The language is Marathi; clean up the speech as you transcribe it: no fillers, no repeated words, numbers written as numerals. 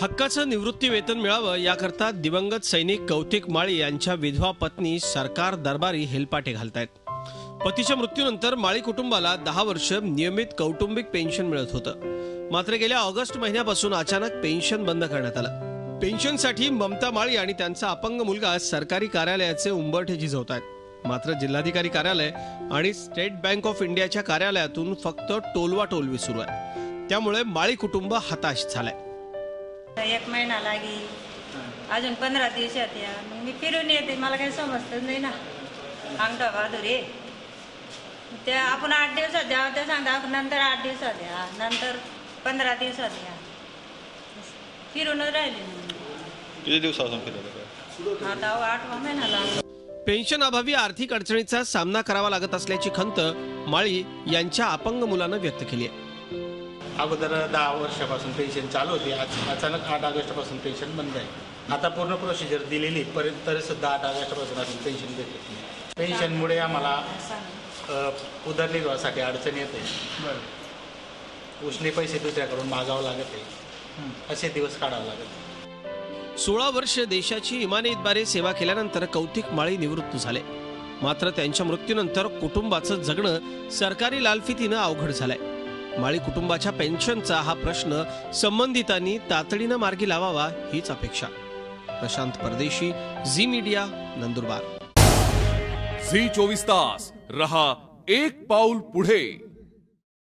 हक्काचं निवृत्ती वेतन मिळावं याकरता दिवंगत सैनिक कौतिक माळी यांच्या विधवा पत्नी सरकार दरबारी हेलपाटे घालतायत। पतीच्या मृत्यूनंतर माळी कुटुंबाला 10 वर्ष नियमित कौटुंबिक पेन्शन मिळत होतं। मात्र गेल्या ऑगस्ट महिन्यापासून अचानक पेन्शन बंद करण्यात आलं। पेन्शनसाठी ममता माळी आणि त्यांचा अपंग मुलगा सरकारी कार्यालयाचे उंबरठे झिजवतायत। मात्र जिल्हाधिकारी कार्यालय आणि स्टेट बँक ऑफ इंडियाच्या कार्यालयातून फक्त टोलवाटोलवी सुरू आहे। त्यामुळे माळी कुटुंब हताश झालंय। 1 महिना लागी, अजून 15 दिवसात या। मग मी फिरून येते, मला काही समजतच नाही ना। अंगठा बहादुरी ते आपण 8 दिवसात द्यावं ते सांगता, आपण नंतर 8 दिवसात द्या, नंतर 15 दिवसात द्या। फिरूनच राहिले। किती दिवसापासून फिरत आहे? आता 8वा महिना लागला। पेन्शन अभावी आर्थिक अडचणीचा सामना करावा लागत असल्याची खंत माळी यांच्या अपंग मुलानं व्यक्त केली आहे। अगोदर 10 वर्षापासून पेन्शन चालू होती, अचानक 8 ऑगस्टपासून पेन्शन बंद आहे। आता पूर्ण प्रोसिजर दिलेली पर्यंत तरी सुद्धा 8 ऑगस्टपासून अजून पेन्शन देत नाही। पेन्शनमुळे आम्हाला उदरनिर्वाहासाठी अडचण येते। उसने पैसे दुसऱ्याकडून मागावं लागत आहे, असे दिवस काढावं लागत। 16 वर्ष देशाची इमानीतबारे सेवा केल्यानंतर कौतिक माळी निवृत्त झाले। मात्र त्यांच्या मृत्यूनंतर कुटुंबाचं जगणं सरकारी लालफितीनं अवघड झालंय। माळी कुटुंबाच्या पेन्शनचा हा प्रश्न संबंधितांनी तातडीनं मार्गी लावावा हीच अपेक्षा। प्रशांत परदेशी, झी मीडिया, नंदुरबार। झी 24 तास रहा एक पाऊल पुढे।